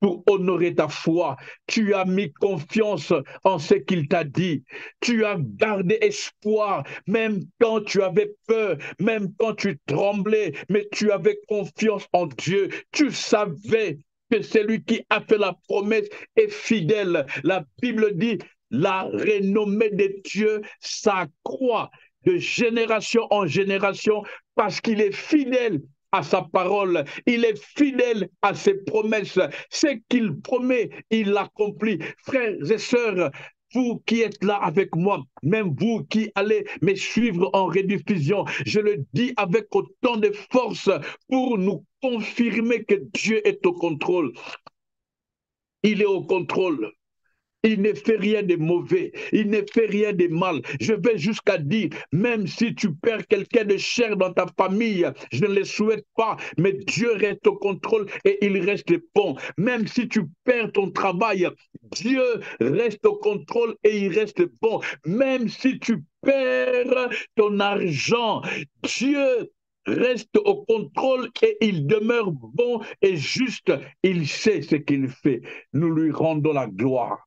pour honorer ta foi. Tu as mis confiance en ce qu'il t'a dit. Tu as gardé espoir, même quand tu avais peur, même quand tu tremblais, mais tu avais confiance en Dieu. Tu savais que celui qui a fait la promesse est fidèle. La Bible dit, la renommée de Dieu s'accroît de génération en génération parce qu'il est fidèle à sa parole, il est fidèle à ses promesses. Ce qu'il promet, il l'accomplit. Frères et sœurs, vous qui êtes là avec moi, même vous qui allez me suivre en rediffusion, je le dis avec autant de force pour nous confirmer que Dieu est au contrôle. Il est au contrôle. Il ne fait rien de mauvais, il ne fait rien de mal. Je vais jusqu'à dire, même si tu perds quelqu'un de cher dans ta famille, je ne le souhaite pas, mais Dieu reste au contrôle et il reste bon. Même si tu perds ton travail, Dieu reste au contrôle et il reste bon. Même si tu perds ton argent, Dieu reste au contrôle et il demeure bon et juste. Il sait ce qu'il fait. Nous lui rendons la gloire.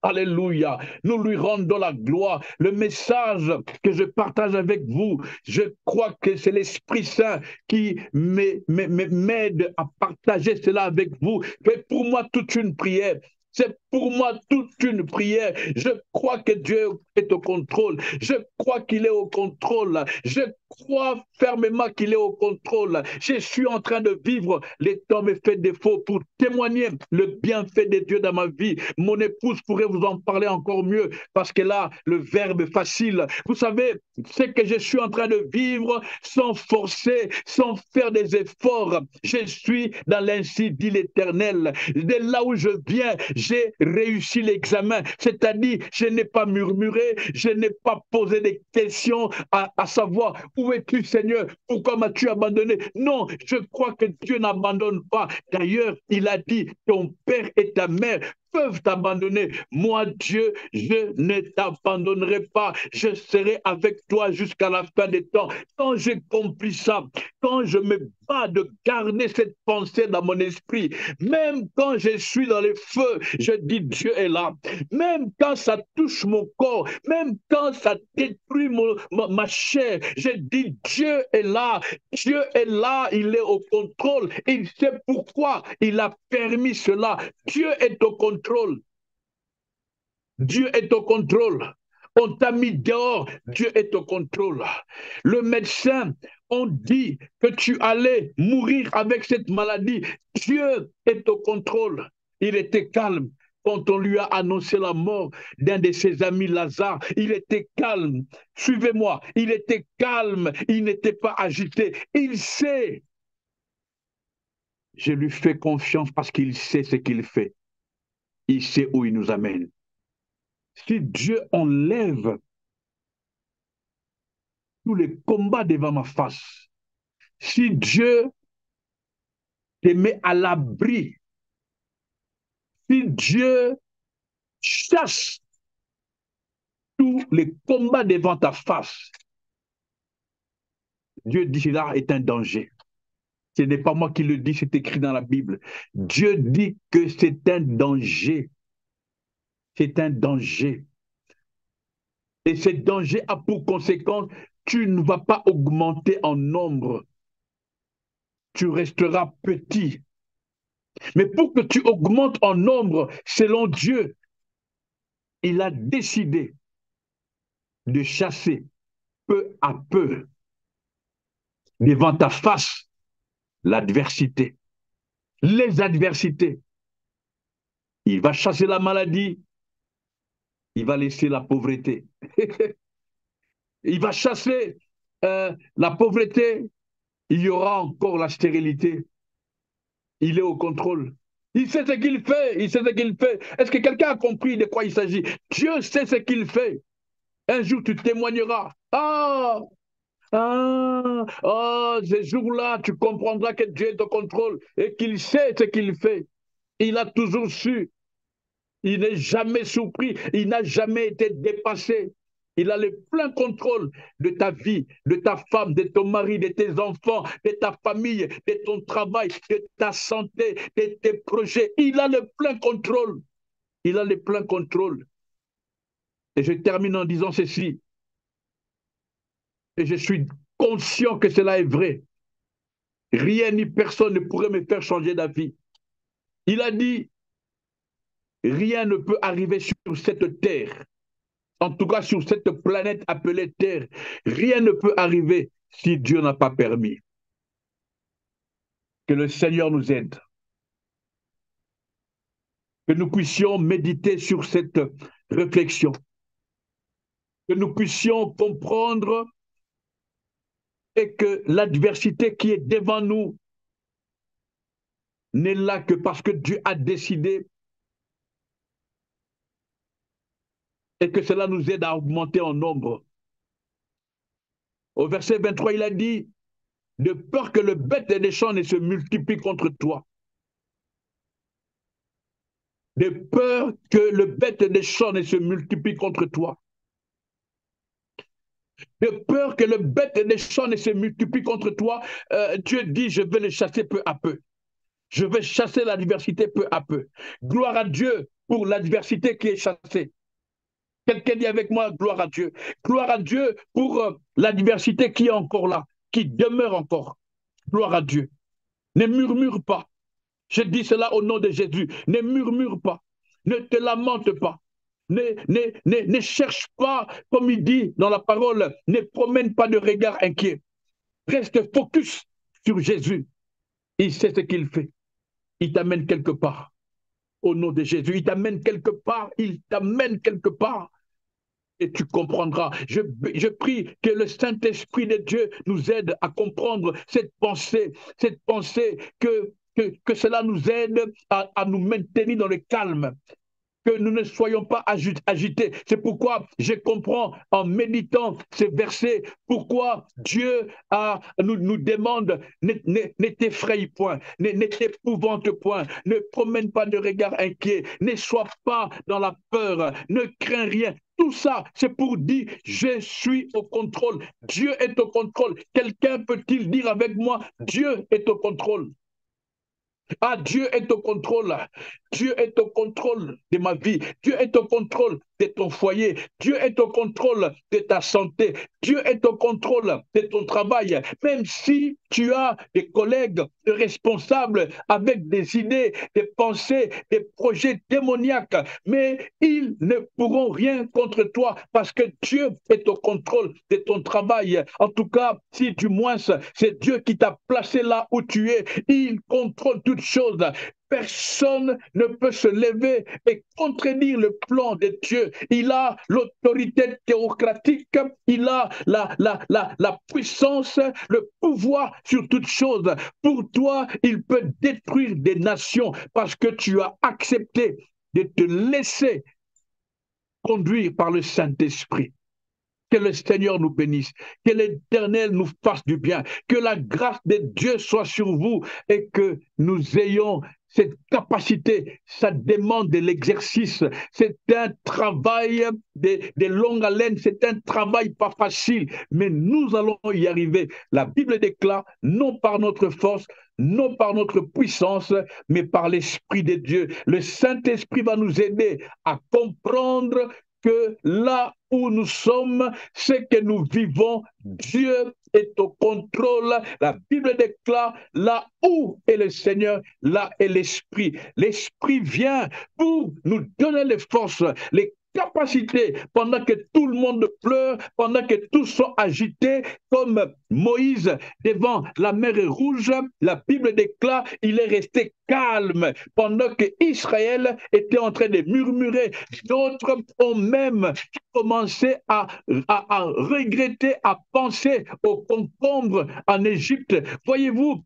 Alléluia. Nous lui rendons la gloire. Le message que je partage avec vous, je crois que c'est l'Esprit Saint qui m'aide à partager cela avec vous. C'est pour moi toute une prière. C'est pour moi toute une prière. Je crois que Dieu est au contrôle. Je crois qu'il est au contrôle. Je crois fermement qu'il est au contrôle. Je suis en train de vivre. Les temps me fait défaut pour témoigner le bienfait de Dieu dans ma vie. Mon épouse pourrait vous en parler encore mieux parce que là, le verbe est facile. Vous savez, ce que je suis en train de vivre sans forcer, sans faire des efforts. Je suis dans l'ainsi dit l'Éternel. De là où je viens, j'ai réussi l'examen. C'est-à-dire, je n'ai pas murmuré, je n'ai pas posé des questions à savoir où es-tu, Seigneur? Pourquoi m'as-tu abandonné? Non, je crois que Dieu n'abandonne pas. D'ailleurs, il a dit, ton père et ta mère peuvent t'abandonner. Moi, Dieu, je ne t'abandonnerai pas. Je serai avec toi jusqu'à la fin des temps. Quand j'ai compris ça, quand je me bats de garder cette pensée dans mon esprit, même quand je suis dans les feux, je dis Dieu est là. Même quand ça touche mon corps, même quand ça détruit ma chair, je dis Dieu est là. Dieu est là, il est au contrôle. Il sait pourquoi il a permis cela. Dieu est au contrôle. Dieu est au contrôle. On t'a mis dehors, Dieu est au contrôle. Le médecin, on dit que tu allais mourir avec cette maladie. Dieu est au contrôle. Il était calme quand on lui a annoncé la mort d'un de ses amis, Lazare. Il était calme. Suivez-moi. Il était calme. Il n'était pas agité. Il sait. Je lui fais confiance parce qu'il sait ce qu'il fait. Il sait où il nous amène. Si Dieu enlève tous les combats devant ma face, si Dieu te met à l'abri, si Dieu chasse tous les combats devant ta face, Dieu dit cela est un danger. Ce n'est pas moi qui le dis, c'est écrit dans la Bible. Dieu dit que c'est un danger. C'est un danger. Et ce danger a pour conséquence, tu ne vas pas augmenter en nombre. Tu resteras petit. Mais pour que tu augmentes en nombre, selon Dieu, il a décidé de chasser peu à peu devant ta face l'adversité, les adversités. Il va chasser la maladie, il va laisser la pauvreté. Il va chasser la pauvreté, il y aura encore la stérilité. Il est au contrôle. Il sait ce qu'il fait, il sait ce qu'il fait. Est-ce que quelqu'un a compris de quoi il s'agit? Dieu sait ce qu'il fait. Un jour, tu témoigneras. Ce jour-là, tu comprendras que Dieu est au contrôle et qu'il sait ce qu'il fait. Il a toujours su. Il n'est jamais surpris. Il n'a jamais été dépassé. Il a le plein contrôle de ta vie, de ta femme, de ton mari, de tes enfants, de ta famille, de ton travail, de ta santé, de tes projets. Il a le plein contrôle. Il a le plein contrôle. Et je termine en disant ceci. Et je suis conscient que cela est vrai. Rien ni personne ne pourrait me faire changer d'avis. Il a dit, rien ne peut arriver sur cette terre, en tout cas sur cette planète appelée Terre. Rien ne peut arriver si Dieu n'a pas permis. Que le Seigneur nous aide. Que nous puissions méditer sur cette réflexion. Que nous puissions comprendre et que l'adversité qui est devant nous n'est là que parce que Dieu a décidé et que cela nous aide à augmenter en nombre. Au verset 23, il a dit, de peur que le bête des champs ne se multiplie contre toi. De peur que le bête des champs ne se multiplie contre toi. De peur que le bête des champs ne se multiplie contre toi, Dieu dit, je vais le chasser peu à peu. Je vais chasser l'adversité peu à peu. Gloire à Dieu pour l'adversité qui est chassée. Quelqu'un dit avec moi, gloire à Dieu. Gloire à Dieu pour l'adversité qui est encore là, qui demeure encore. Gloire à Dieu. Ne murmure pas. Je dis cela au nom de Jésus. Ne murmure pas. Ne te lamente pas. ne cherche pas, comme il dit dans la parole, ne promène pas de regard inquiet. Reste focus sur Jésus. Il sait ce qu'il fait. Il t'amène quelque part. Au nom de Jésus, il t'amène quelque part. Il t'amène quelque part. Et tu comprendras. Je prie que le Saint-Esprit de Dieu nous aide à comprendre cette pensée que cela nous aide à nous maintenir dans le calme, que nous ne soyons pas agités. C'est pourquoi je comprends en méditant ces versets, pourquoi Dieu nous demande ne t'effraie point, ne t'épouvante point, ne promène pas de regard inquiet, ne sois pas dans la peur, ne crains rien. Tout ça, c'est pour dire, je suis au contrôle. Dieu est au contrôle. Quelqu'un peut-il dire avec moi, Dieu est au contrôle? Ah, Dieu est au contrôle. Dieu est au contrôle de ma vie. Dieu est au contrôle de ton foyer. Dieu est au contrôle de ta santé. Dieu est au contrôle de ton travail. Même si tu as des collègues, des responsables avec des idées, des pensées, des projets démoniaques, mais ils ne pourront rien contre toi parce que Dieu est au contrôle de ton travail. En tout cas, si du moins c'est Dieu qui t'a placé là où tu es, il contrôle toutes choses. Personne ne peut se lever et contredire le plan de Dieu. Il a l'autorité théocratique, il a la puissance, le pouvoir sur toutes choses. Pour toi, il peut détruire des nations parce que tu as accepté de te laisser conduire par le Saint-Esprit. Que le Seigneur nous bénisse, que l'Éternel nous fasse du bien, que la grâce de Dieu soit sur vous et que nous ayons cette capacité. Ça demande de l'exercice. C'est un travail de longue haleine, c'est un travail pas facile, mais nous allons y arriver. La Bible déclare, non par notre force, non par notre puissance, mais par l'Esprit de Dieu. Le Saint-Esprit va nous aider à comprendre que là où nous sommes, ce que nous vivons, Dieu est au contrôle. La Bible déclare, là où est le Seigneur, là est l'Esprit. L'Esprit vient pour nous donner les forces, les capacités, pendant que tout le monde pleure, pendant que tous sont agités, comme Moïse devant la mer Rouge, la Bible déclare, il est resté calme pendant que Israël était en train de murmurer. D'autres ont même commencé à regretter, à penser aux concombres en Égypte. Voyez-vous,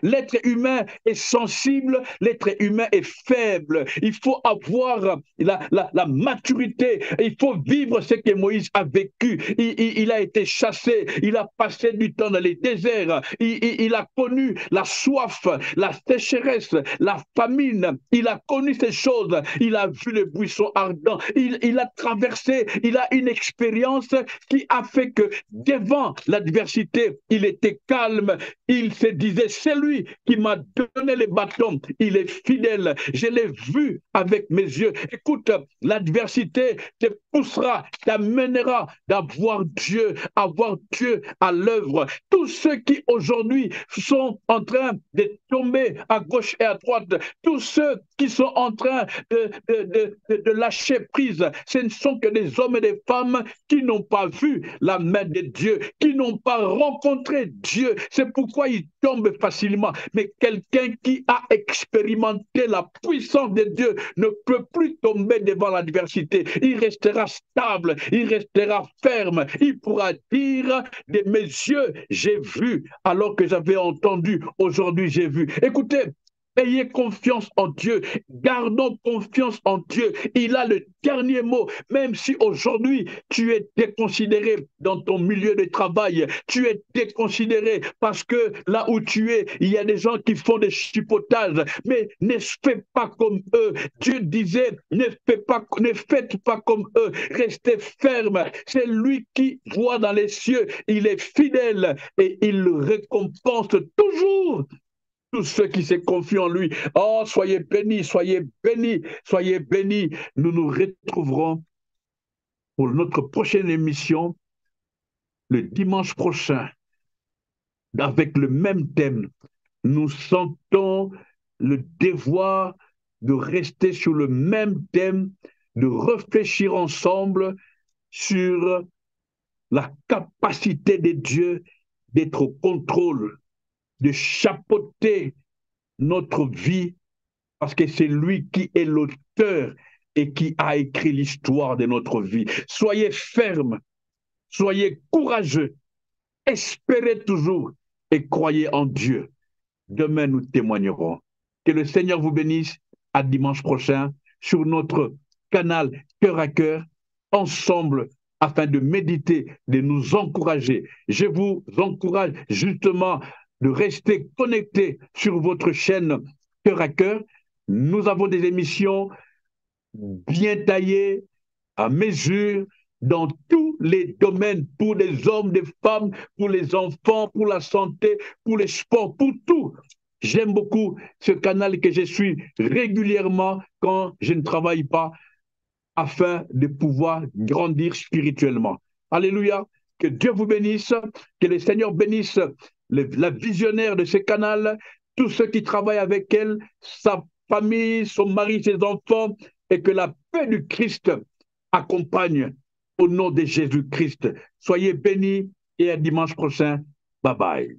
l'être humain est sensible, l'être humain est faible. Il faut avoir la maturité, il faut vivre ce que Moïse a vécu. Il a été chassé, il a passé du temps dans les déserts, il a connu la soif, la sécheresse, la famine, il a connu ces choses, il a vu le buisson ardent, il a traversé, il a une expérience qui a fait que devant l'adversité, il était calme. Il se disait, c'est lui qui m'a donné les bâtons, il est fidèle, je l'ai vu avec mes yeux. Écoute, l'adversité te poussera, t'amènera d'avoir Dieu, avoir Dieu à l'œuvre. Tous ceux qui aujourd'hui sont en train de tomber à gauche et à droite, tous ceux qui sont en train de lâcher prise, ce ne sont que des hommes et des femmes qui n'ont pas vu la main de Dieu, qui n'ont pas rencontré Dieu. C'est pourquoi ils tombent facilement. Mais quelqu'un qui a expérimenté la puissance de Dieu ne peut plus tomber devant l'adversité. Il restera stable, il restera ferme. Il pourra dire, de mes yeux, j'ai vu, alors que j'avais entendu, aujourd'hui j'ai vu. Écoutez, ayez confiance en Dieu, gardons confiance en Dieu. Il a le dernier mot, même si aujourd'hui tu es déconsidéré dans ton milieu de travail, tu es déconsidéré parce que là où tu es, il y a des gens qui font des chipotages, mais ne faites pas comme eux. Dieu disait, ne faites pas comme eux, restez ferme. C'est lui qui voit dans les cieux, il est fidèle et il récompense toujours tous ceux qui se confient en lui. Oh, soyez bénis, soyez bénis, soyez bénis. Nous nous retrouverons pour notre prochaine émission le dimanche prochain avec le même thème. Nous sentons le devoir de rester sur le même thème de réfléchir ensemble sur la capacité de Dieu d'être au contrôle, de chapeauter notre vie, parce que c'est lui qui est l'auteur et qui a écrit l'histoire de notre vie. Soyez fermes, soyez courageux, espérez toujours et croyez en Dieu. Demain, nous témoignerons. Que le Seigneur vous bénisse. À dimanche prochain sur notre canal Cœur à Cœur, ensemble, afin de méditer, de nous encourager. Je vous encourage justement de rester connectés sur votre chaîne Cœur à Cœur. Nous avons des émissions bien taillées, à mesure, dans tous les domaines, pour les hommes, les femmes, pour les enfants, pour la santé, pour les sports, pour tout. J'aime beaucoup ce canal que je suis régulièrement quand je ne travaille pas, afin de pouvoir grandir spirituellement. Alléluia. Que Dieu vous bénisse, que le Seigneur bénisse la visionnaire de ce canal, tous ceux qui travaillent avec elle, sa famille, son mari, ses enfants, et que la paix du Christ accompagne au nom de Jésus-Christ. Soyez bénis et à dimanche prochain. Bye bye.